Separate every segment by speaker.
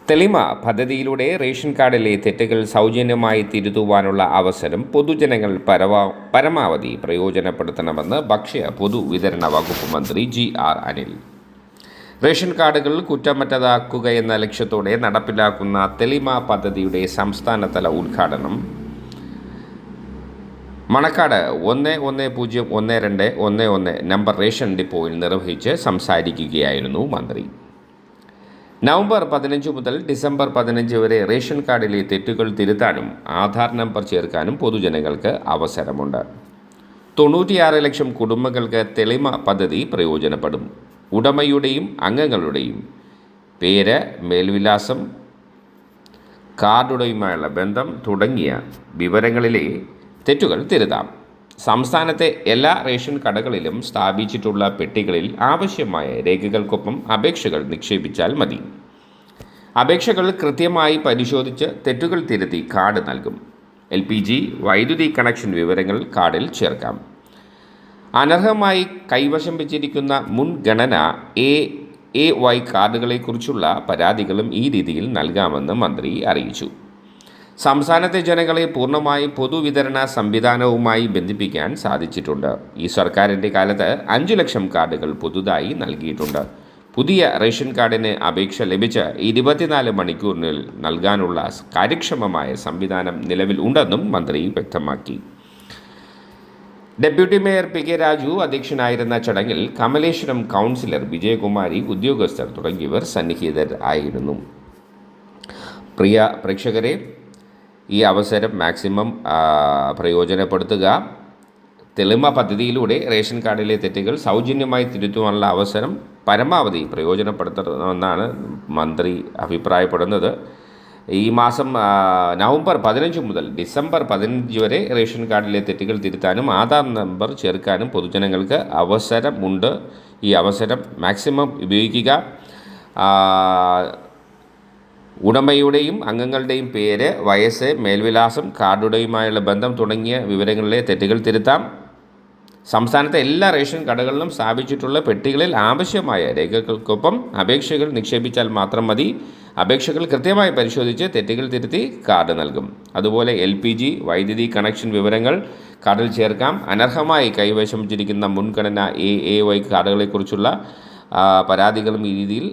Speaker 1: തെളിമ പദ്ധതിയിലൂടെ റേഷൻ കാർഡിലെ തെറ്റുകൾ സൗജന്യമായി തിരുത്തുവാനുള്ള അവസരം പൊതുജനങ്ങൾ പരമാവധി പ്രയോജനപ്പെടുത്തണമെന്ന് ഭക്ഷ്യ പൊതുവിതരണ വകുപ്പ് മന്ത്രി GR അനിൽ. റേഷൻ കാർഡുകൾ കുറ്റമറ്റതാക്കുകയെന്ന ലക്ഷ്യത്തോടെ നടപ്പിലാക്കുന്ന തെളിമ പദ്ധതിയുടെ സംസ്ഥാനതല ഉദ്ഘാടനം മണക്കാട് 11011211 നമ്പർ റേഷൻ ഡിപ്പോയിൽ നിർവഹിച്ച് സംസാരിക്കുകയായിരുന്നു മന്ത്രി. നവംബർ 15 മുതൽ ഡിസംബർ 15 വരെ റേഷൻ കാർഡിലെ തെറ്റുകൾ തിരുത്താനും ആധാർ നമ്പർ ചേർക്കാനും പൊതുജനങ്ങൾക്ക് അവസരമുണ്ട്. 96 ലക്ഷം കുടുംബങ്ങൾക്ക് തെളിമ പദ്ധതി പ്രയോജനപ്പെടും. ഉടമയുടെയും അംഗങ്ങളുടെയും പേര്, മേൽവിലാസം, കാർഡുടമയുമായുള്ള ബന്ധം തുടങ്ങിയ വിവരങ്ങളിലെ തെറ്റുകൾ തിരുത്താം. സംസ്ഥാനത്തെ എല്ലാ റേഷൻ കടകളിലും സ്ഥാപിച്ചിട്ടുള്ള പെട്ടികളിൽ ആവശ്യമായ രേഖകൾക്കൊപ്പം അപേക്ഷകൾ നിക്ഷേപിച്ചാൽ മതി. അപേക്ഷകൾ കൃത്യമായി പരിശോധിച്ച് തെറ്റുകൾ തിരുത്തി കാർഡ് നൽകും. LPG, വൈദ്യുതി കണക്ഷൻ വിവരങ്ങൾ കാർഡിൽ ചേർക്കാം. അനർഹമായി കൈവശം വെച്ചിരിക്കുന്ന മുൻഗണന AAY കാർഡുകളെക്കുറിച്ചുള്ള പരാതികളും ഈ രീതിയിൽ നൽകാമെന്ന് മന്ത്രി അറിയിച്ചു. സംസ്ഥാനത്തെ ജനങ്ങളെ പൂർണ്ണമായും പൊതുവിതരണ സംവിധാനവുമായി ബന്ധിപ്പിക്കാൻ സാധിച്ചിട്ടുണ്ട്. ഈ സർക്കാരിൻ്റെ കാലത്ത് 5 ലക്ഷം കാർഡുകൾ പുതുതായി നൽകിയിട്ടുണ്ട്. പുതിയ റേഷൻ കാർഡിന് അപേക്ഷ ലഭിച്ച് 24 മണിക്കൂറിനുള്ളിൽ നൽകാനുള്ള കാര്യക്ഷമമായ സംവിധാനം നിലവിൽ ഉണ്ടെന്നും മന്ത്രി വ്യക്തമാക്കി. ഡെപ്യൂട്ടി മേയർ PK രാജു അധ്യക്ഷനായിരുന്ന ചടങ്ങിൽ കമലേശ്വരം കൗൺസിലർ വിജയകുമാരി, ഉദ്യോഗസ്ഥർ തുടങ്ങിയവർ സന്നിഹിതരായിരുന്നു. പ്രിയ പ്രേക്ഷകരെ, ഈ അവസരം മാക്സിമം പ്രയോജനപ്പെടുത്തുക. തെളിമ പദ്ധതിയിലൂടെ റേഷൻ കാർഡിലെ തെറ്റുകൾ സൗജന്യമായി തിരുത്തുവാനുള്ള അവസരം പരമാവധി പ്രയോജനപ്പെടുത്തണമെന്നാണ് മന്ത്രി അഭിപ്രായപ്പെടുന്നത്. ഈ മാസം നവംബർ 15 മുതൽ ഡിസംബർ 15 വരെ റേഷൻ കാർഡിലെ തെറ്റുകൾ തിരുത്താനും ആധാർ നമ്പർ ചേർക്കാനും പൊതുജനങ്ങൾക്ക് അവസരമുണ്ട്. ഈ അവസരം മാക്സിമം ഉപയോഗിക്കുക. ഉടമയുടെയും അംഗങ്ങളുടെയും പേര്, വയസ്സ്, മേൽവിലാസം, കാർഡുടമയുമായുള്ള ബന്ധം തുടങ്ങിയ വിവരങ്ങളിലെ തെറ്റുകൾ തിരുത്താം. സംസ്ഥാനത്തെ എല്ലാ റേഷൻ കടകളിലും സ്ഥാപിച്ചിട്ടുള്ള പെട്ടികളിൽ ആവശ്യമായ രേഖകൾക്കൊപ്പം അപേക്ഷകൾ നിക്ഷേപിച്ചാൽ മാത്രം മതി. അപേക്ഷകൾ കൃത്യമായി പരിശോധിച്ച് തെറ്റുകൾ തിരുത്തി കാർഡ് നൽകും. അതുപോലെ LPG, വൈദ്യുതി കണക്ഷൻ വിവരങ്ങൾ കാർഡിൽ ചേർക്കാം. അനർഹമായി കൈവശം വെച്ചിരിക്കുന്ന മുൻഗണന AAY കാർഡുകളെക്കുറിച്ചുള്ള പരാതികളും ഈ രീതിയിൽ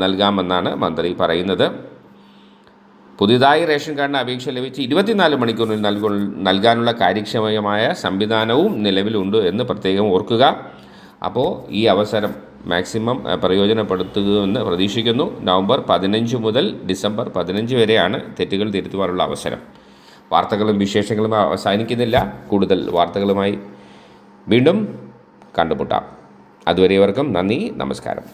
Speaker 1: നൽകാമെന്നാണ് മന്ത്രി പറയുന്നത്. പുതിയതായി റേഷൻ കാർഡിന് അപേക്ഷ ലഭിച്ച് 24 മണിക്കൂറിൽ നൽകാനുള്ള കാര്യക്ഷമമായ സംവിധാനവും നിലവിലുണ്ട് എന്ന് പ്രത്യേകം ഓർക്കുക. അപ്പോൾ ഈ അവസരം മാക്സിമം പ്രയോജനപ്പെടുത്തുമെന്ന് പ്രതീക്ഷിക്കുന്നു. നവംബർ 15 മുതൽ ഡിസംബർ 15 വരെയാണ് തെറ്റുകൾ തിരുത്തുവാനുള്ള അവസരം. വാർത്തകളും വിശേഷങ്ങളും അവസാനിക്കുന്നില്ല. കൂടുതൽ വാർത്തകളുമായി വീണ്ടും കണ്ടുമുട്ടാം. അതുവരെവർക്കും നന്ദി, നമസ്കാരം.